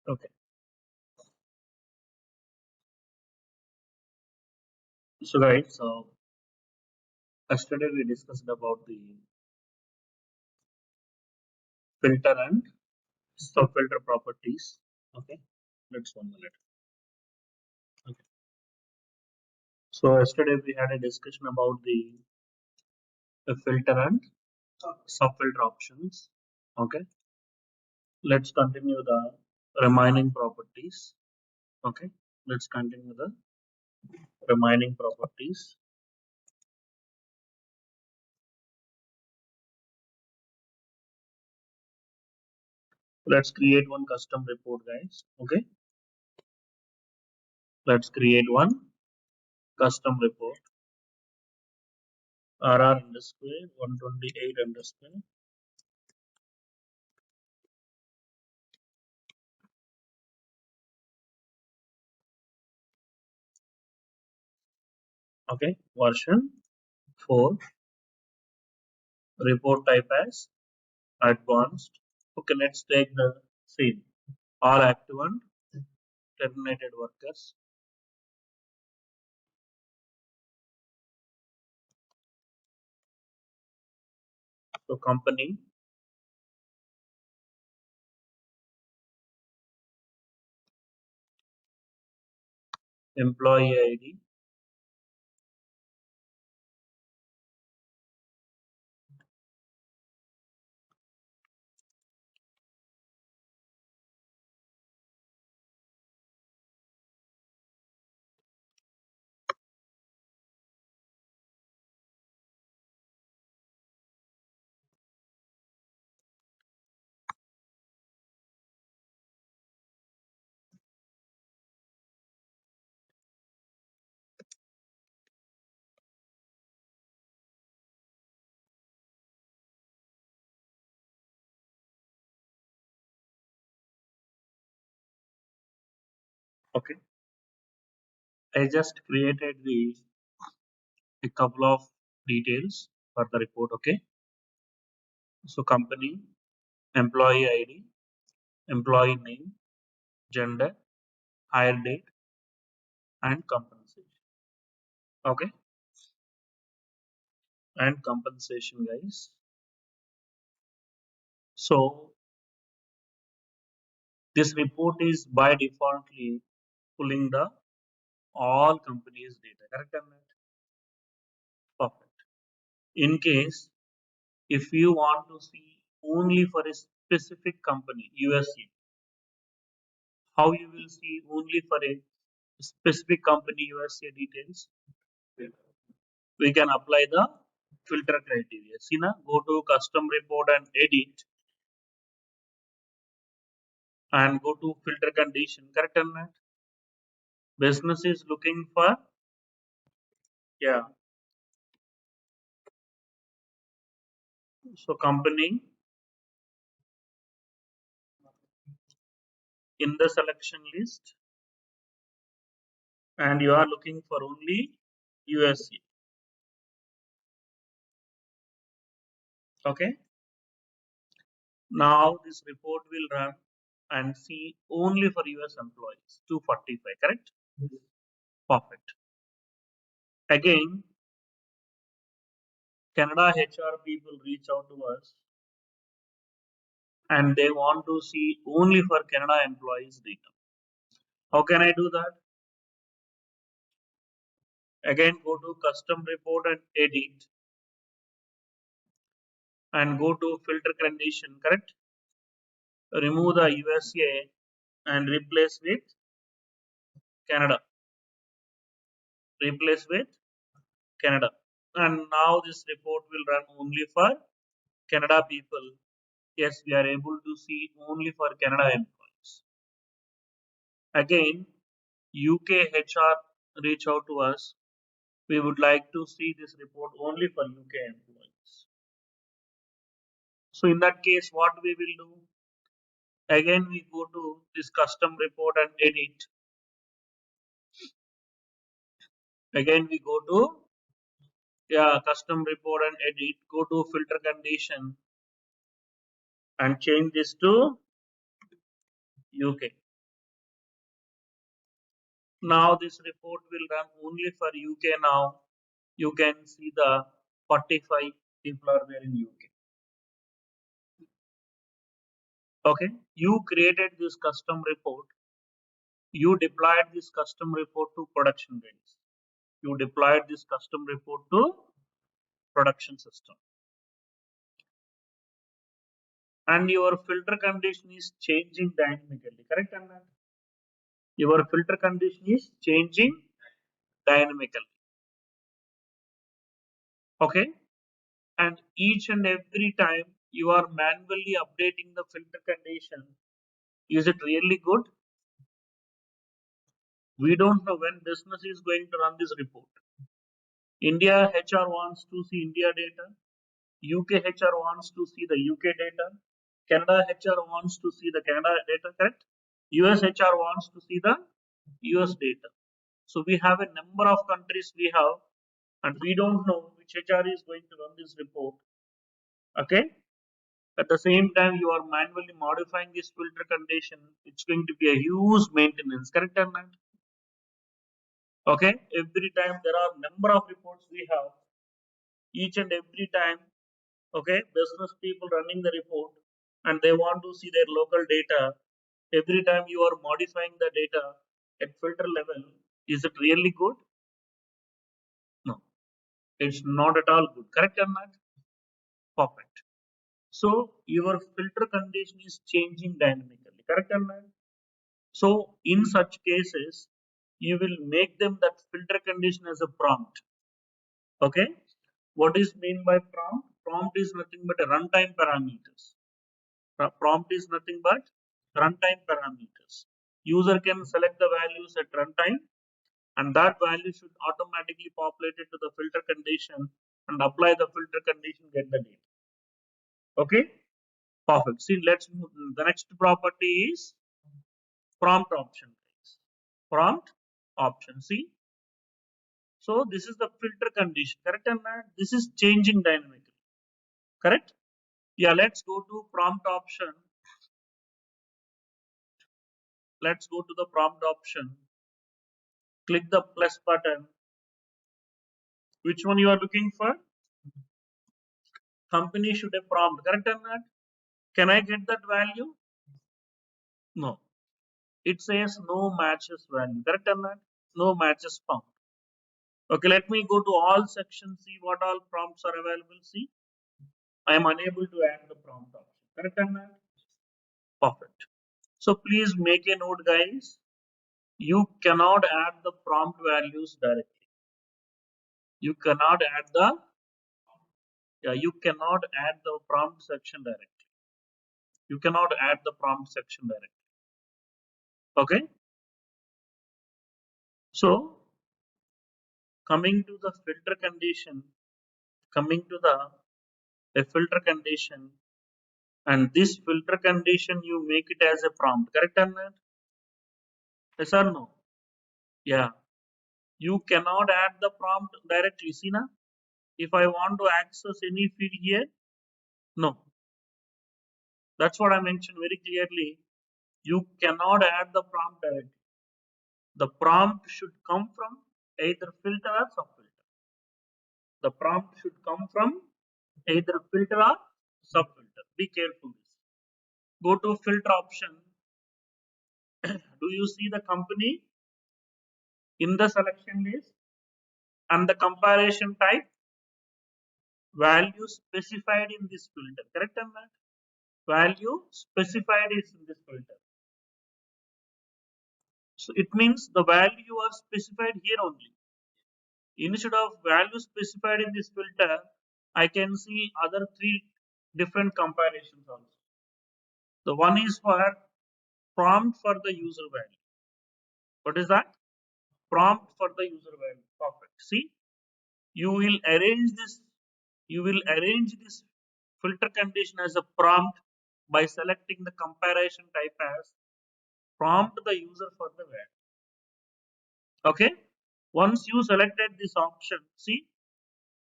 Okay. So guys, yesterday we discussed about the filter and sub-filter properties. Okay. Let's 1 minute. Okay. So yesterday we had a discussion about the filter and sub-filter options. Okay. Let's continue the remaining properties. Okay. Let's continue the remaining properties. Let's create one custom report, guys. Okay. Let's create one custom report. RR underscore 128 underscore. Okay. Version 4. Report type as advanced. Okay. Let's take the scene. All active and terminated workers. So company, employee ID. Okay. I just created the a couple of details for the report. Okay. So company, employee ID, employee name, gender, hire date, and compensation. Okay. And compensation, guys. So this report is by defaultly pulling the all companies data. Correct or not? Perfect. In case if you want to see only for a specific company, USA, how you will see only for a specific company USA details? We can apply the filter criteria. See now, go to custom report and edit and go to filter condition. Correct or not? Business is looking for, yeah. So company in the selection list and you are looking for only USA. Okay. Now this report will run and see only for US employees 245. Correct? Perfect. Again, Canada HR people reach out to us and they want to see only for Canada employees data. How can I do that? Again, go to custom report and edit and go to filter condition. Correct? Remove the USA and replace with Canada. Replace with Canada. And now this report will run only for Canada people. Yes, we are able to see only for Canada employees. Again, UK HR reach out to us. We would like to see this report only for UK employees. So in that case, what we will do? Again, we go to this custom report and edit. Again, we go to, yeah, custom report and edit. Go to filter condition and change this to UK. Now this report will run only for UK now. You can see the 45 people are there in UK. Okay. You created this custom report. You deployed this custom report to production base. You deployed this custom report to production system. And your filter condition is changing dynamically. Correct, Anand? Your filter condition is changing dynamically. Okay. And each and every time you are manually updating the filter condition, is it really good? We don't know when business is going to run this report. India HR wants to see India data. UK HR wants to see the UK data. Canada HR wants to see the Canada data, correct? US HR wants to see the US data. So we have a number of countries we have, and we don't know which HR is going to run this report. Okay. At the same time, you are manually modifying this filter condition. It's going to be a huge maintenance, correct or not? Okay. Every time there are number of reports we have. Each and every time, okay, business people running the report and they want to see their local data. Every time you are modifying the data at filter level, is it really good? No, it's not at all good. Correct or not? Perfect. So your filter condition is changing dynamically. Correct or not? So in such cases, you will make them that filter condition as a prompt. Okay. What is mean by prompt? Prompt is nothing but a runtime parameters. Prompt is nothing but runtime parameters. User can select the values at runtime, and that value should automatically populate it to the filter condition and apply the filter condition, get the data. Okay, perfect. See, let's move. The next property is prompt option. Prompt option. See, so this is the filter condition, correct? And this is changing dynamically, correct? Yeah, let's go to prompt option. Let's go to the prompt option. Click the plus button. Which one you are looking for? Company should have prompt, correct or not? Can I get that value? No. It says no matches value, correct or not? No matches found. Okay, let me go to all sections, see what all prompts are available. See, I am unable to add the prompt option, correct or not? Perfect. So please make a note, guys. You cannot add the prompt values directly. You cannot add the you cannot add the prompt section directly. You cannot add the prompt section directly. Okay. So coming to the filter condition, coming to the a filter condition, and this filter condition you make it as a prompt, correct or not? Yes or no? Yeah. You cannot add the prompt directly. See na? If I want to access any field here, no. That's what I mentioned very clearly. You cannot add the prompt directly. The prompt should come from either filter or subfilter. The prompt should come from either filter or subfilter. Be careful. Go to filter option. Do you see the company in the selection list and the comparison type value specified in this filter? Correct or not? Value specified is in this filter. So it means the value you are specified here only. Instead of value specified in this filter, I can see other three different comparisons also. The one is for prompt for the user value. What is that? Prompt for the user value. Perfect. See, you will arrange this. You will arrange this filter condition as a prompt by selecting the comparison type as prompt the user for the value. Okay. Once you selected this option, see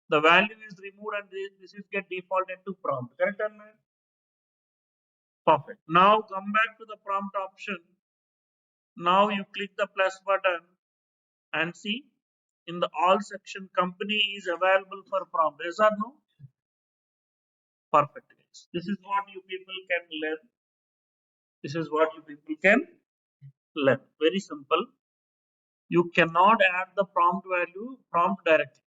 the value is removed and this is get defaulted to prompt. Correct or not? Perfect. Now come back to the prompt option. Now you click the plus button. and see in the all section company is available for prompt. Yes or no? Perfect. Yes. This is what you people can learn. This is what you people can learn. Very simple. You cannot add the prompt value prompt directly.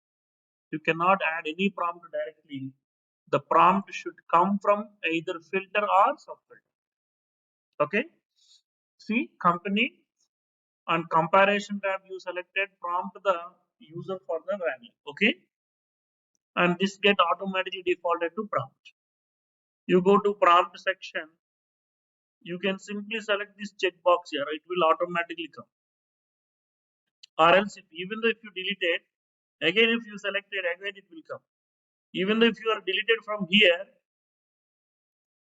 You cannot add any prompt directly. The prompt should come from either filter or subfilter. Okay. See company and comparison tab you selected prompt the user for the value. Okay. And this get automatically defaulted to prompt. You go to prompt section, you can simply select this checkbox here, it will automatically come. Or else if, even though if you delete it, again if you select it, again it will come. Even though if you are deleted from here,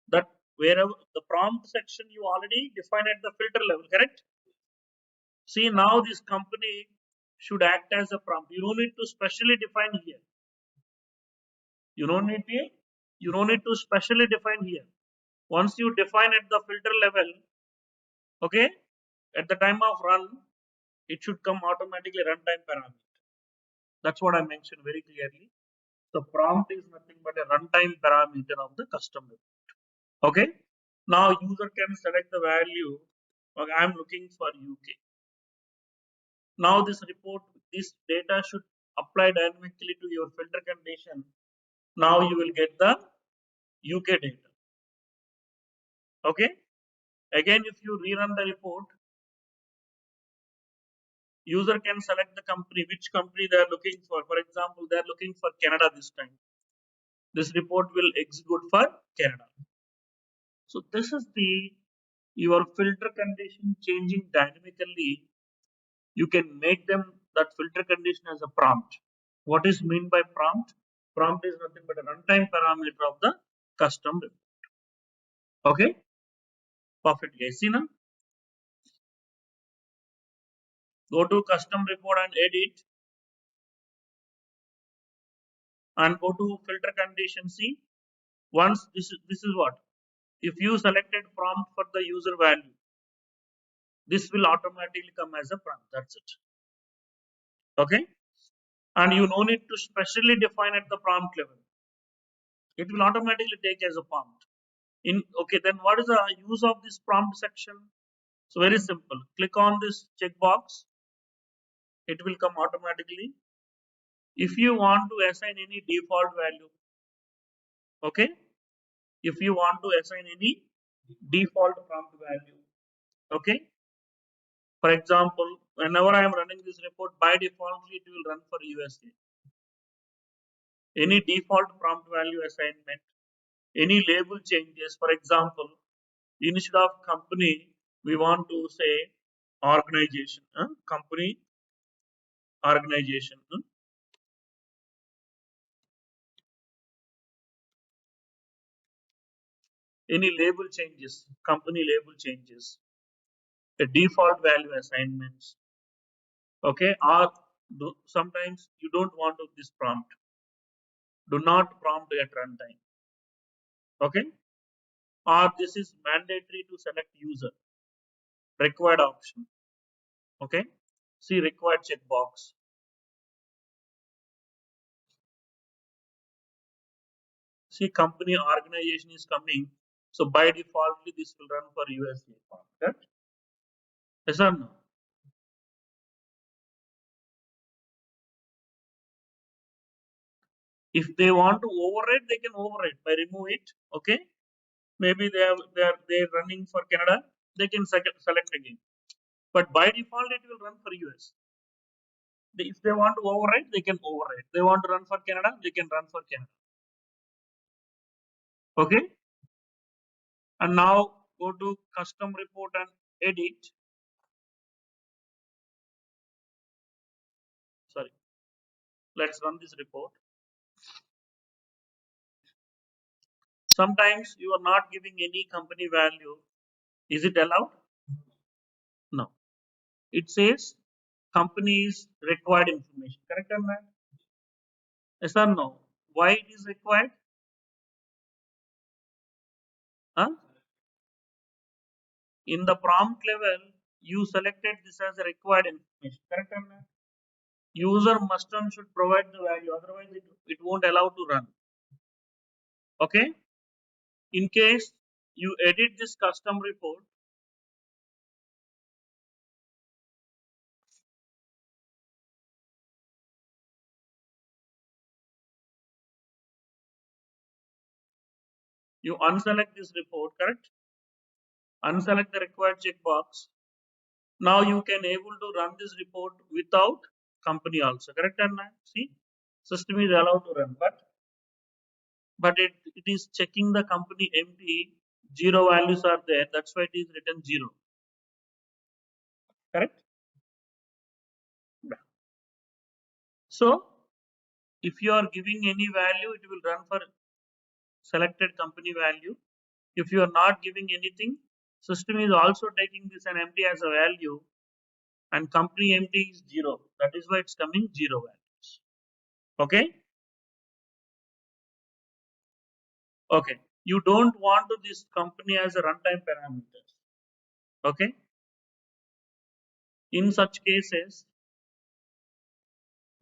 that wherever the prompt section you already defined at the filter level, correct? See now this company should act as a prompt. You don't need to specially define here. You don't need to you don't need to specially define here. Once you define at the filter level, okay, at the time of run, it should come automatically runtime parameter. That's what I mentioned very clearly. The prompt is nothing but a runtime parameter of the custom report. Okay. Now user can select the value. Okay, I'm looking for UK. Now this report, this data should apply dynamically to your filter condition. Now you will get the UK data. Okay. Again, if you rerun the report, user can select the company, which company they are looking for. For example, they are looking for Canada this time. This report will execute for Canada. So this is the your filter condition changing dynamically. You can make them that filter condition as a prompt. What is mean by prompt? Prompt is nothing but a runtime parameter of the custom report. Okay, perfect. Yes, see now. Go to custom report and edit, and go to filter condition. See, once this is what if you selected prompt for the user value, this will automatically come as a prompt. That's it. Okay, and you no need to specially define at the prompt level. It will automatically take as a prompt. In okay, then what is the use of this prompt section? So very simple. Click on this checkbox. It will come automatically. If you want to assign any default value, okay. If you want to assign any default prompt value, okay. For example, whenever I am running this report, by default it will run for USA. Any default prompt value assignment, any label changes. For example, instead of company, we want to say organization, company organization. Any label changes, company label changes, a default value assignments. Okay, or sometimes you don't want to this prompt. Do not prompt at runtime. Okay, or this is mandatory to select user required option. Okay, see required checkbox. See company organization is coming. So by defaultly this will run for USA. Correct? Yes or no? If they want to override, they can override by remove it. Okay. Maybe they're running for Canada. They can select again. But by default, it will run for US. If they want to override, they can override. They want to run for Canada, they can run for Canada. Okay. And now go to custom report and edit. Sorry. Let's run this report. Sometimes you are not giving any company value. Is it allowed? No. It says company's required information. Correct or not? Yes or no? Why it is required? Huh? In the prompt level, you selected this as a required information. Correct or not? User must and should provide the value, otherwise it won't allow to run. Okay. In case you edit this custom report, you unselect this report, correct? Unselect the required checkbox. Now you can able to run this report without company also, correct? And see, system is allowed to run, but it is checking the company empty, zero values are there. That's why it is written zero, correct? Yeah. So if you are giving any value, it will run for selected company value. If you are not giving anything, system is also taking this and empty as a value, and company empty is zero. That is why it's coming zero values. Okay. Okay. You don't want to this company as a runtime parameters. Okay. In such cases,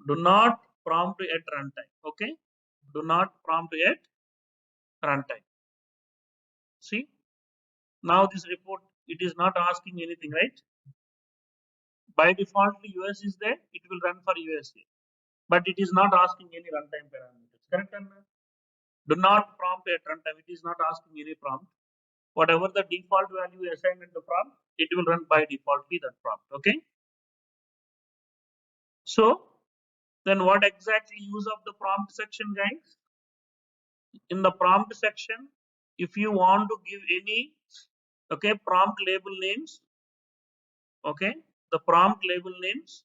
do not prompt at runtime. Okay. Do not prompt at runtime. See, now this report, it is not asking anything, right? By default, US is there, it will run for USA. But it is not asking any runtime parameters. Correct? Anna? Do not prompt at runtime. It is not asking any prompt. Whatever the default value assigned in the prompt, it will run by defaultly that prompt. Okay. So then what exactly use of the prompt section, guys? In the prompt section, if you want to give any, okay, prompt label names, okay, the prompt label names,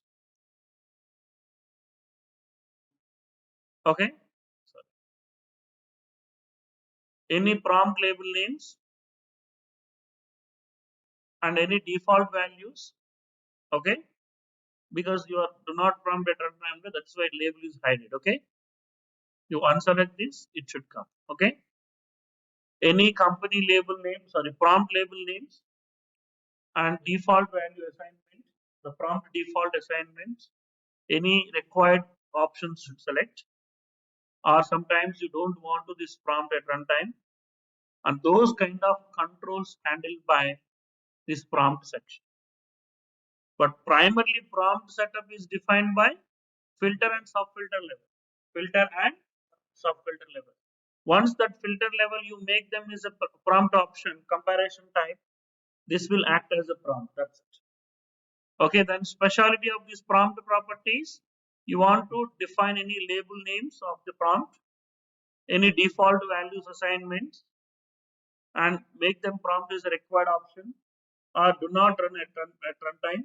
okay, any prompt label names and any default values, okay, because you are do not prompt at runtime, that's why label is hidden, okay. You unselect this, it should come, okay. Any company label name, sorry, prompt label names and default value assignment, the prompt default assignments, any required options should select, or sometimes you don't want to this prompt at runtime, and those kind of controls handled by this prompt section. But primarily prompt setup is defined by filter and subfilter level. Filter and subfilter level. Once that filter level you make them as a prompt option, comparison type, this will act as a prompt. That's it. Okay, then speciality of these prompt properties, you want to define any label names of the prompt, any default values assignments, and make them prompt as a required option, or do not run at runtime.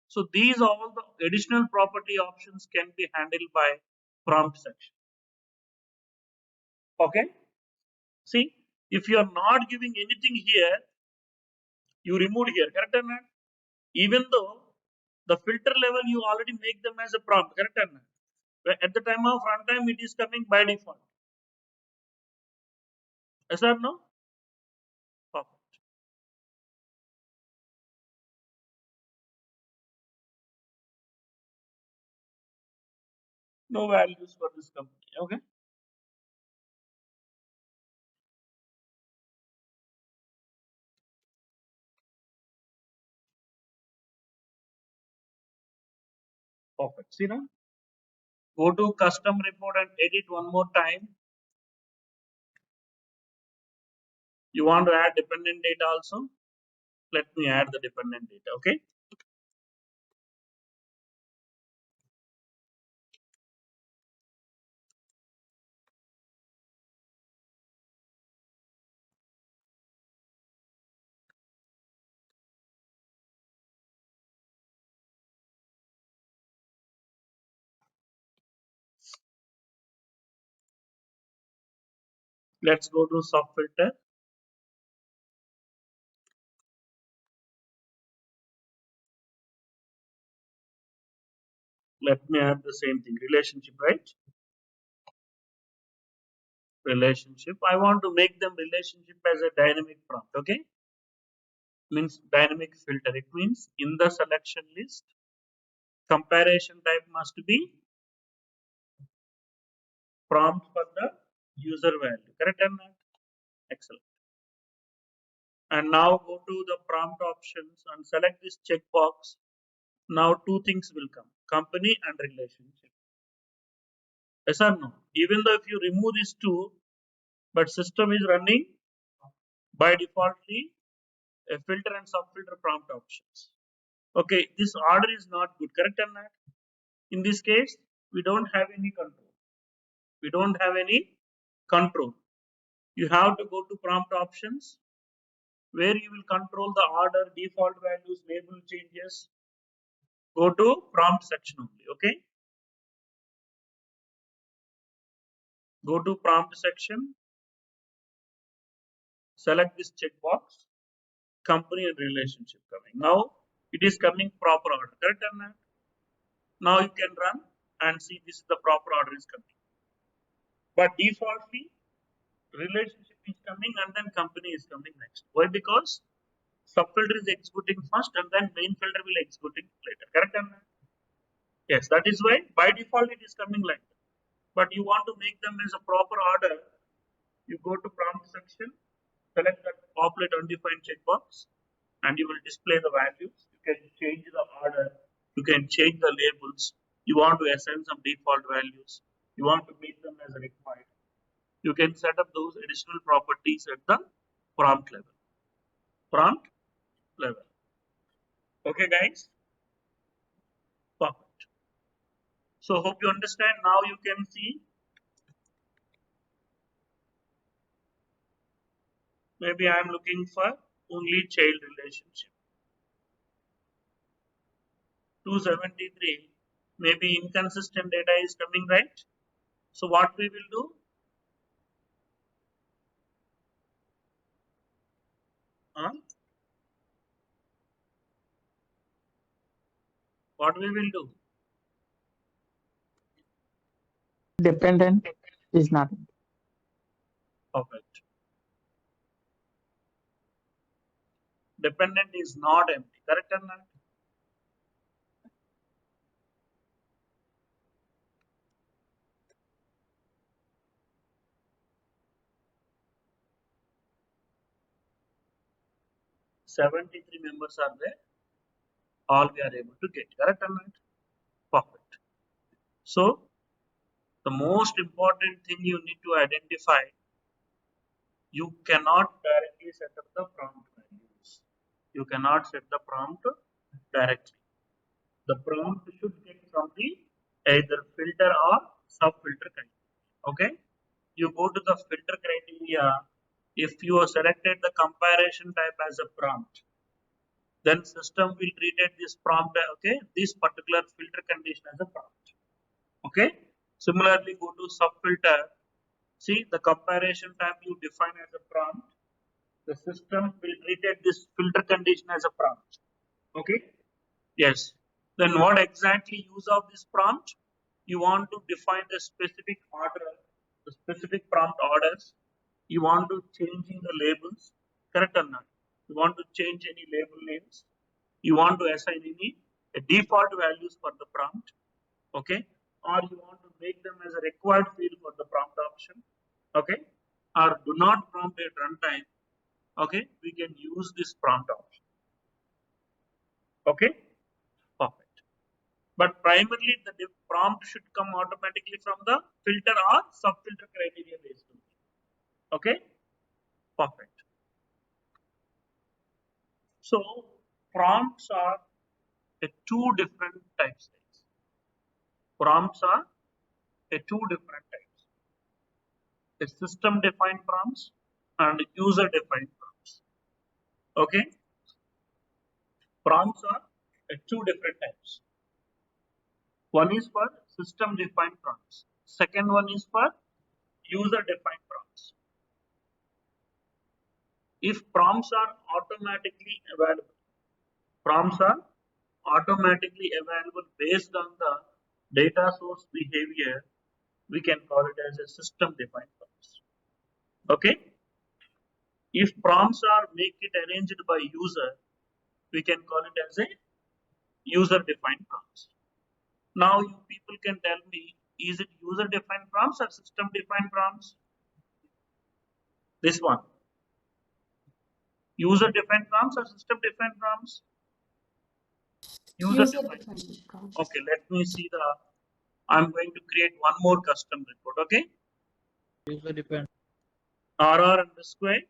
So these all the additional property options can be handled by prompt section. Okay. See, if you are not giving anything here, you remove here, correct or not? Even though the filter level you already make them as a prompt, correct or not? At the time of runtime, it is coming by default. Yes or no? Perfect. No values for this company. Okay. Perfect. See now? Go to custom report and edit one more time. You want to add dependent data also? Let me add the dependent data. Okay. Let's go to sub filter. Let me add the same thing. Relationship, right? Relationship. I want to make them relationship as a dynamic prompt. Okay. Means dynamic filter. It means in the selection list, Comparison type must be prompt for the user value. Correct or not? Excellent. And now go to the prompt options and select this checkbox. Now two things will come: company and relationship. Yes or no? Even though if you remove these two, but system is running by defaultly a filter and subfilter prompt options. Okay, this order is not good, correct or not? In this case, we don't have any control. We don't have any control. You have to go to prompt options where you will control the order, default values, label changes. Go to prompt section only. Okay, go to prompt section, select this checkbox, company and relationship coming. Now it is coming proper order, correct or not? Now you can run and see this is the proper order is coming. But defaultly, relationship is coming and then company is coming next. Why? Because subfilter is executing first and then main filter will executing later. Correct or not? Yes, that is why by default it is coming like that. But you want to make them as a proper order, you go to prompt section, select that populate undefined checkbox, and you will display the values. You can change the order, you can change the labels. You want to assign some default values. You want to make them as required. You can set up those additional properties at the prompt level. Prompt level. Okay, guys? Perfect. So, hope you understand. Now you can see maybe I am looking for only child relationship. 273. Maybe inconsistent data is coming, right? So, what we will do? Huh? What we will do? Dependent is not. Perfect. Dependent is not empty. Correct or not? 73 members are there. All we are able to get. Correct or not? Perfect. So, the most important thing you need to identify, you cannot directly set up the prompt values. You cannot set the prompt directly. The prompt should get from the either filter or sub-filter criteria. Okay? You go to the filter criteria. If you have selected the comparison type as a prompt, then system will treat it this prompt, okay, this particular filter condition as a prompt. Okay? Similarly, go to sub-filter. See the comparison type you define as a prompt. The system will treat it this filter condition as a prompt. Okay? Yes. Then what exactly use of this prompt? You want to define the specific order, the specific prompt orders. You want to changing the labels, correct or not? You want to change any label names. You want to assign any default values for the prompt, okay? Or you want to make them as a required field for the prompt option, okay? Or do not prompt at runtime, okay? We can use this prompt option, okay? Perfect. But primarily the prompt should come automatically from the filter or sub-filter criteria based only. Okay? Perfect. So prompts are two different types. Prompts are two different types. A system defined prompts and user defined prompts. Okay? Prompts are two different types. One is for system defined prompts. Second one is for user defined prompts. If prompts are automatically available, prompts are automatically available based on the data source behavior, we can call it as a system defined prompts. Okay? If prompts are make it arranged by user, we can call it as a user defined prompts. Now you people can tell me, is it user defined prompts or system defined prompts? This one. User defined prompts or system defined prompts? User User defined. defined prompts. Okay, let me see the. I'm going to create one more custom report. Okay. User defined. RR underscore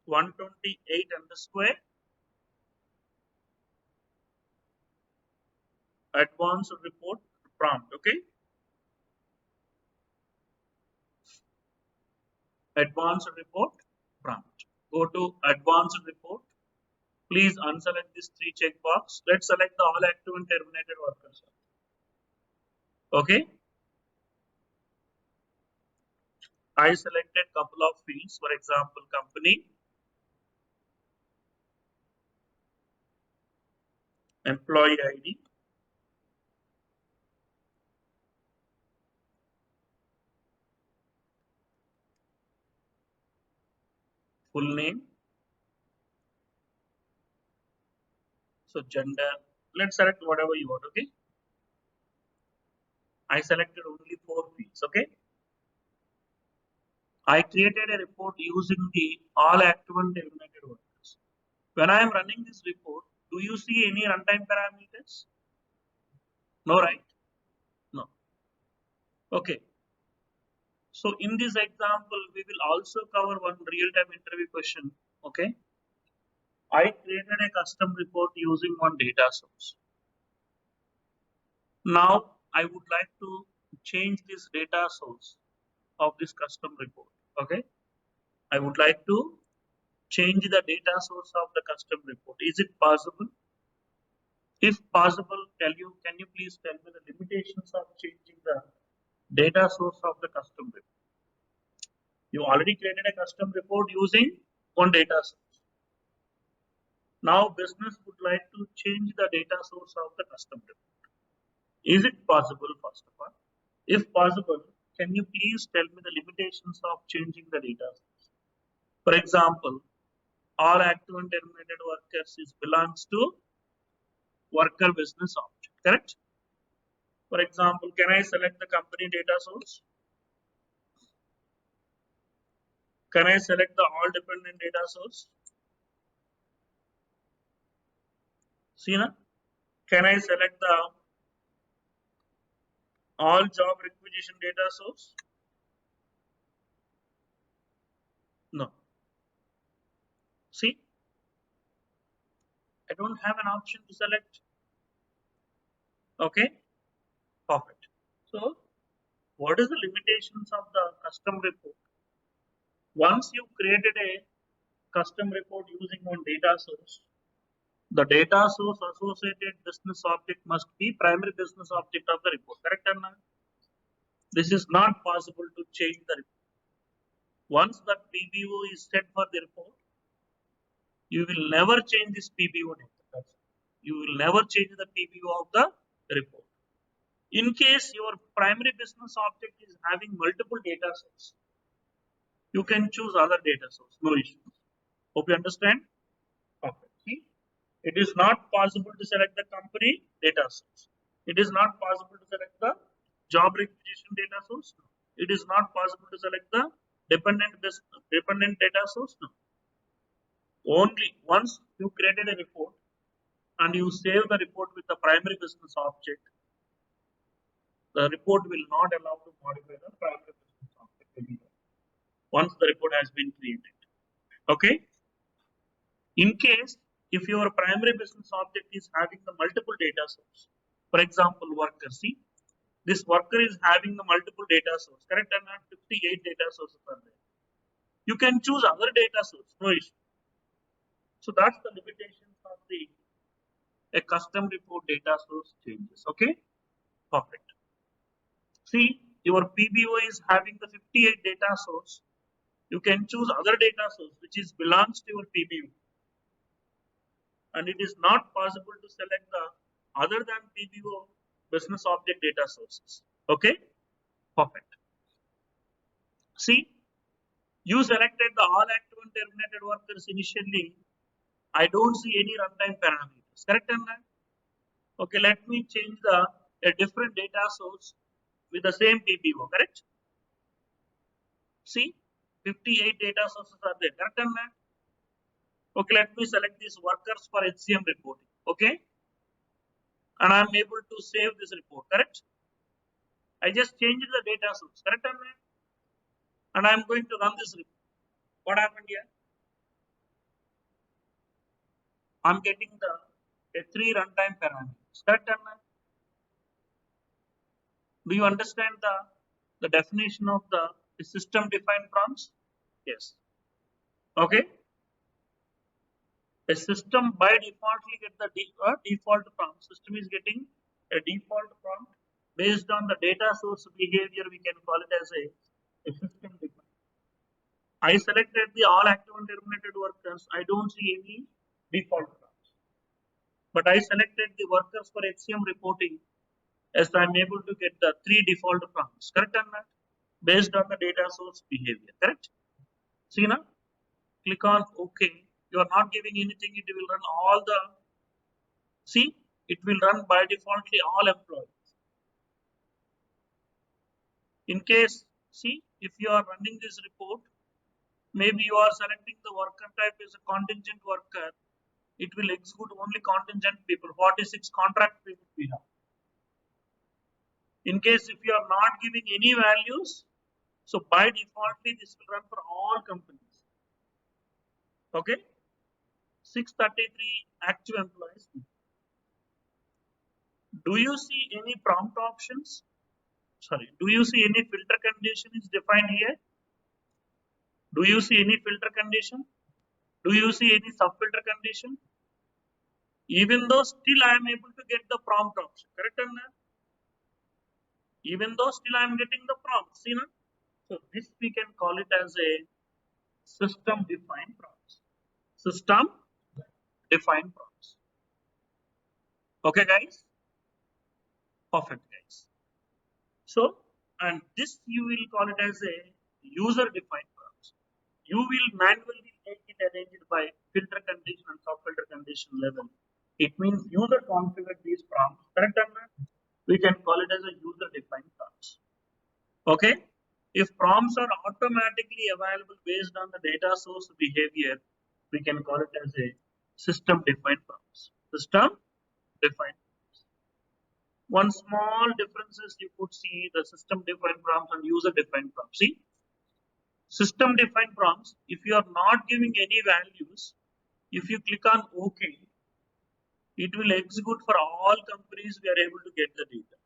128 underscore advanced report prompt. Okay. Advanced report prompt. Go to advanced report. Please unselect this three checkbox. Let's select the all active and terminated workers. Okay. I selected couple of fields, for example, company, employee ID, full name, so gender. Let's select whatever you want. Okay. I selected only four fields. Okay. I created a report using the all active and terminated workers. When I am running this report, do you see any runtime parameters? No, right? No. Okay. So in this example, we will also cover one real-time interview question. Okay. I created a custom report using one data source. Now I would like to change this data source of this custom report. Okay. I would like to change the data source of the custom report. Is it possible? If possible, can you please tell me the limitations of changing the data source of the custom report? You already created a custom report using one data source. Now business would like to change the data source of the custom report. Is it possible, first of all? If possible, can you please tell me the limitations of changing the data source? For example, all active and terminated workers is belongs to worker business object, correct? For example, can I select the company data source? Can I select the all dependent data source? See na? Can I select the all job requisition data source? No. See, I don't have an option to select. Okay, perfect. So, what is the limitations of the custom report? Once you created a custom report using one data source, the data source associated business object must be primary business object of the report. Correct or not? This is not possible to change the report. Once that PBO is set for the report, you will never change this PBO data. You will never change the PBO of the report. In case your primary business object is having multiple data sources, you can choose other data source, no issues. Hope you understand. Okay. See, it is not possible to select the company data source. It is not possible to select the job requisition data source. No. It is not possible to select the dependent data source. No. Only once you created a report and you save the report with the primary business object, the report will not allow to modify the primary business object anymore. Once the report has been created. Okay. In case if your primary business object is having the multiple data source, for example, worker, see, this worker is having the multiple data source, correct or not? 58 data sources are there. You can choose other data source, no issue. So that's the limitations of the a custom report data source changes. Okay, perfect. See, your PBO is having the 58 data source. You can choose other data source which is belongs to your PBO, and it is not possible to select the other than PBO business object data sources. Okay, perfect. See, you selected the all active and terminated workers initially. I don't see any runtime parameters. Correct or not? Okay, let me change the a different data source with the same PPO, correct? See, 58 data sources are there, correct or not? Okay, let me select these workers for HCM reporting, okay? And I'm able to save this report, correct? I just changed the data source, correct or not? And I'm going to run this report. What happened here? I'm getting the a three runtime parameters, correct or not? Do you understand the definition of the system defined prompts? Yes. Okay. A system by defaultly get the default prompt. System is getting a default prompt based on the data source behavior. We can call it as a system defined. I selected the all active and terminated workers. I don't see any default prompts, but I selected the workers for HCM reporting as I'm able to get the three default prompts. Correct or not? Based on the data source behavior. Correct? See now, click on OK. You are not giving anything. It will run all the. See, it will run by defaultly all employees. In case, see, if you are running this report, maybe you are selecting the worker type as a contingent worker. It will execute only contingent people. 46 contract people we have. In case if you are not giving any values, so by defaultly this will run for all companies. Okay, 633 active employees. Do you see any prompt options? Sorry, do you see any filter condition is defined here? Do you see any filter condition? Do you see any sub filter condition? Even though still I am able to get the prompt option, correct or not? Even though still I am getting the prompt, see now? So this we can call it as a system defined prompts. System defined prompts. Okay, guys? Perfect, guys. So, and this you will call it as a user defined prompts. You will manually make it arranged by filter condition and sub filter condition level. It means user configured these prompts, correct or not? We can call it as a user defined prompts. Okay? If prompts are automatically available based on the data source behavior, we can call it as a system defined prompts. System defined. One small difference is you could see the system defined prompts and user defined prompts. See, system defined prompts, if you are not giving any values, if you click on OK, it will execute for all companies we are able to get the data.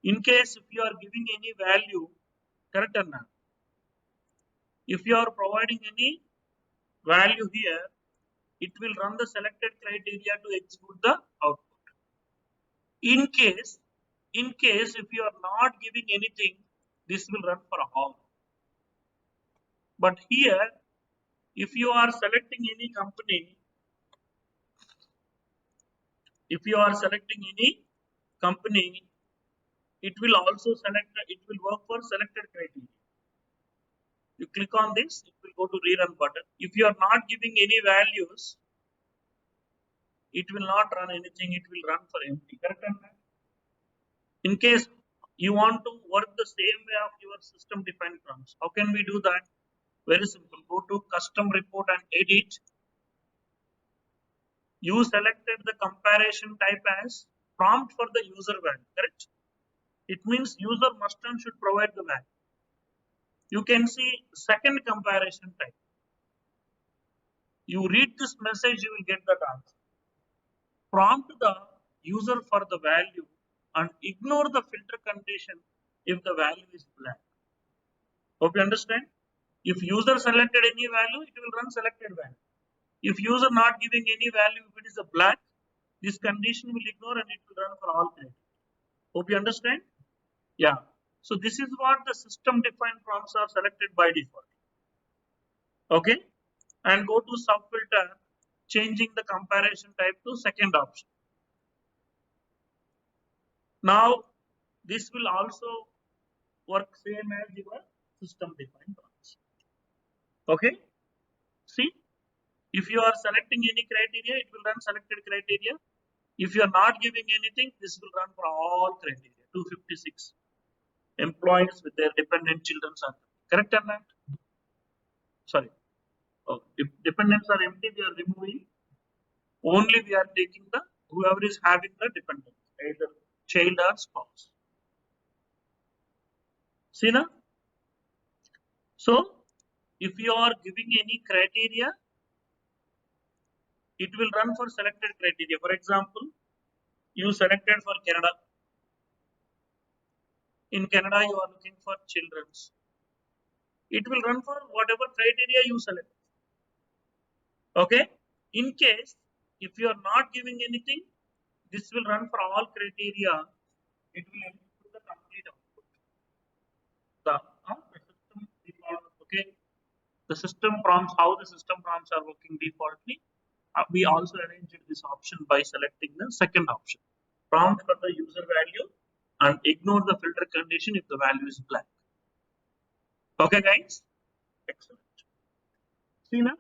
In case if you are giving any value, correct or not? If you are providing any value here, it will run the selected criteria to execute the output. In case, in case if you are not giving anything, this will run for all. But here, if you are selecting any company, if you are selecting any company, it will also select, it will work for selected criteria. You click on this, it will go to rerun button. If you are not giving any values, it will not run anything, it will run for empty. Correct or not? In case you want to work the same way of your system defined prompts, how can we do that? Very simple. Go to custom report and edit. You selected the comparison type as prompt for the user value, correct? It means user must and should provide the value. You can see second comparison type. You read this message, you will get that answer. Prompt the user for the value and ignore the filter condition if the value is blank. Hope you understand? If user selected any value, it will run selected value. If user not giving any value, if it is a blank, this condition will ignore and it will run for all criteria. Hope you understand? Yeah. So this is what the system defined prompts are selected by default. Okay. And go to sub filter, changing the comparison type to second option. Now this will also work same as your system defined prompts. Okay. See, if you are selecting any criteria, it will run selected criteria. If you are not giving anything, this will run for all criteria. 256 employees with their dependent children are correct or not? Sorry. Oh, if dependents are empty, we are removing. Only we are taking the whoever is having the dependent, either child or spouse. See now? So if you are giving any criteria, it will run for selected criteria. For example, you selected for Canada. In Canada, you are looking for children's. It will run for whatever criteria you select. Okay. In case if you are not giving anything, this will run for all criteria. It will include the complete output. The system default. Okay. The system prompts, how the system prompts are working defaultly. We also arranged this option by selecting the second option. Prompt for the user value and ignore the filter condition if the value is blank. Okay, guys? Excellent. See now,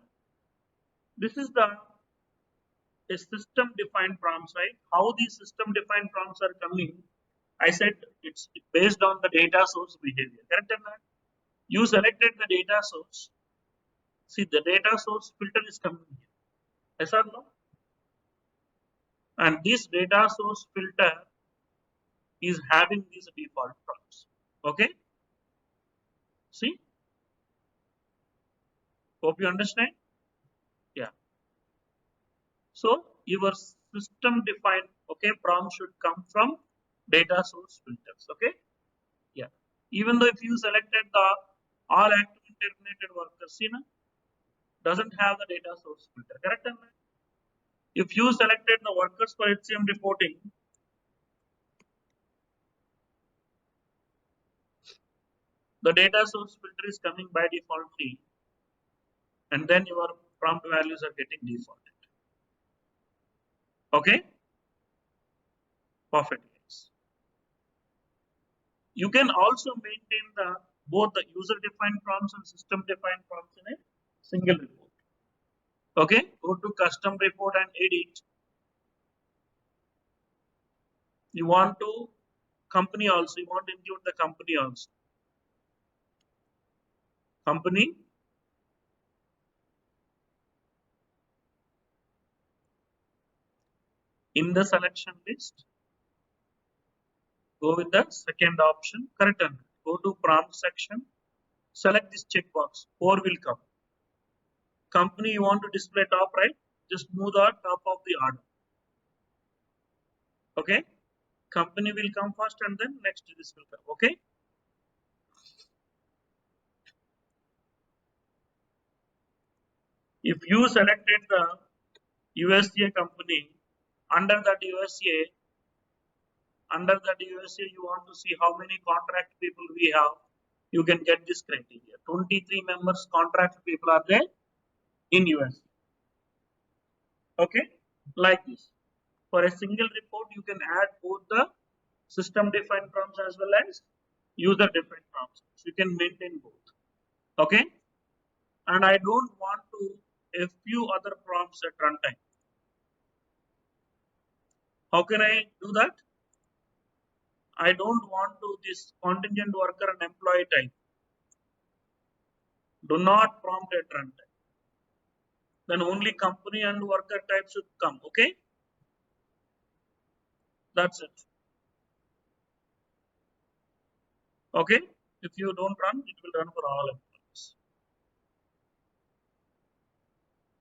this is the a system defined prompts, right? How these system defined prompts are coming? I said it's based on the data source behavior. Correct or not? You selected the data source. See, the data source filter is coming here. Yes or no? And this data source filter is having these default prompts. Okay? See? Hope you understand? Yeah. So your system defined prompt should come from data source filters. Okay? Yeah. Even though if you selected the all active and terminated workers, see na, doesn't have the data source filter. Correct or not? If you selected the workers for HCM reporting, the data source filter is coming by defaultly, and then your prompt values are getting defaulted. Okay? Perfect. Yes. You can also maintain the both the user defined prompts and system defined prompts in a single report. Okay, go to custom report and edit. You want to company also, you want to include the company also. Company, in the selection list, go with the second option, correct. Go to prompt section, select this checkbox, 4 will come. Company you want to display top right, just move the top of the order. Okay, company will come first and then next this will come. Okay, if you selected the USA company, under that USA, you want to see how many contract people we have, you can get this criteria. 23 members contract people are there in US. Okay, like this. For a single report, you can add both the system defined prompts as well as user defined prompts. So you can maintain both. Okay, and I don't want to a few other prompts at runtime. How can I do that? I don't want to this contingent worker and employee type. Do not prompt at runtime. Then only company and worker type should come. Okay, that's it. Okay, if you don't run, it will run for all employees.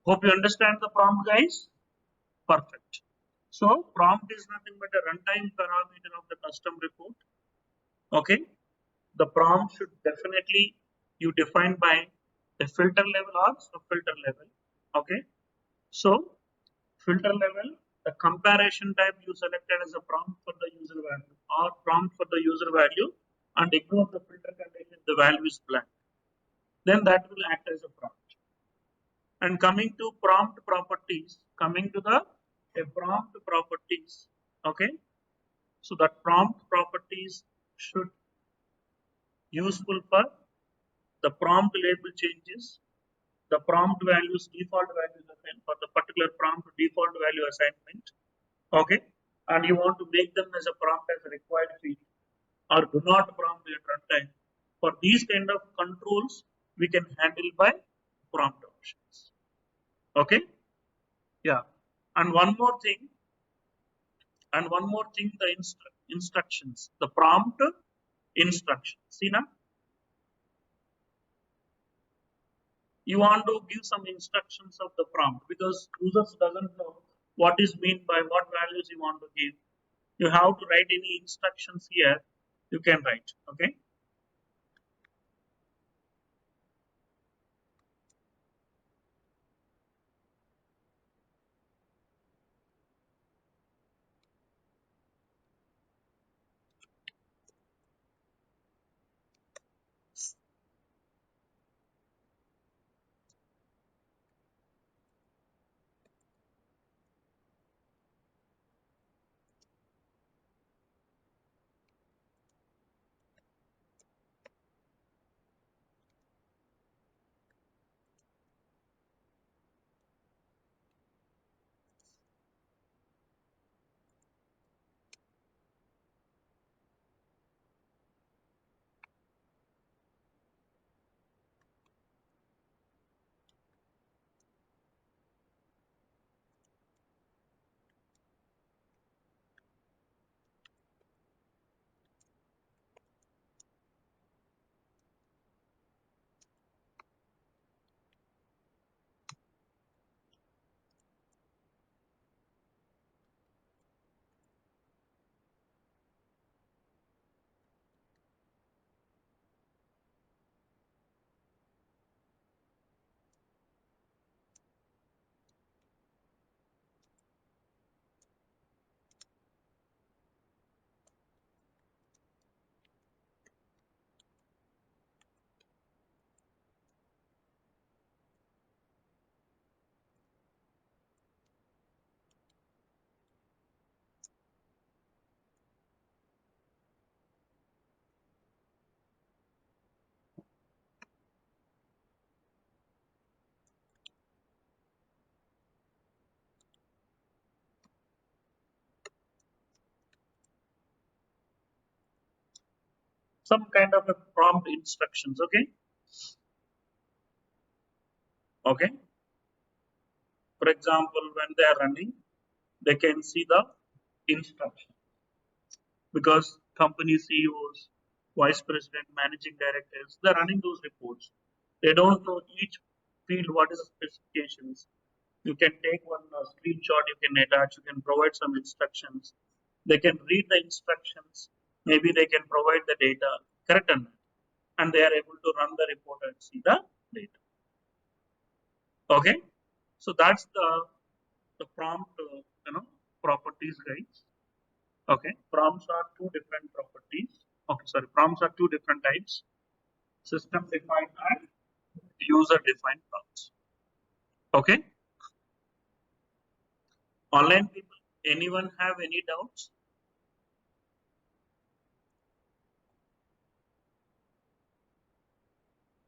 Hope you understand the prompt, guys. Perfect. So prompt is nothing but a runtime parameter of the custom report. Okay, the prompt should definitely you define by a filter level or sub-filter level. Okay, so filter level, the comparison type you selected as a prompt for the user value or prompt for the user value and ignore the filter condition, the value is blank. Then that will act as a prompt. And coming to prompt properties, coming to the prompt properties, okay. So that prompt properties should useful for the prompt label changes, the prompt values, default values assigned for the particular prompt default value assignment. Okay, and you want to make them as a prompt as a required field or do not prompt at runtime. For these kind of controls, we can handle by prompt options. Okay, yeah. And one more thing, the instructions, the prompt instructions. See now, you want to give some instructions of the prompt because users doesn't know what is mean by what values you want to give. You have to write any instructions here. You can write. Okay. Some kind of a prompt instructions. Okay. Okay. For example, when they are running, they can see the instruction because company CEOs, vice president, managing directors, they're running those reports. They don't know each field what is the specifications. You can take one screenshot, you can attach, you can provide some instructions. They can read the instructions. Maybe they can provide the data, correct or not? And they are able to run the report and see the data. Okay, so that's the prompt, properties, guys. Okay, prompts are two different properties. Okay, sorry, prompts are two different types: system defined and user defined prompts. Okay, online people, anyone have any doubts?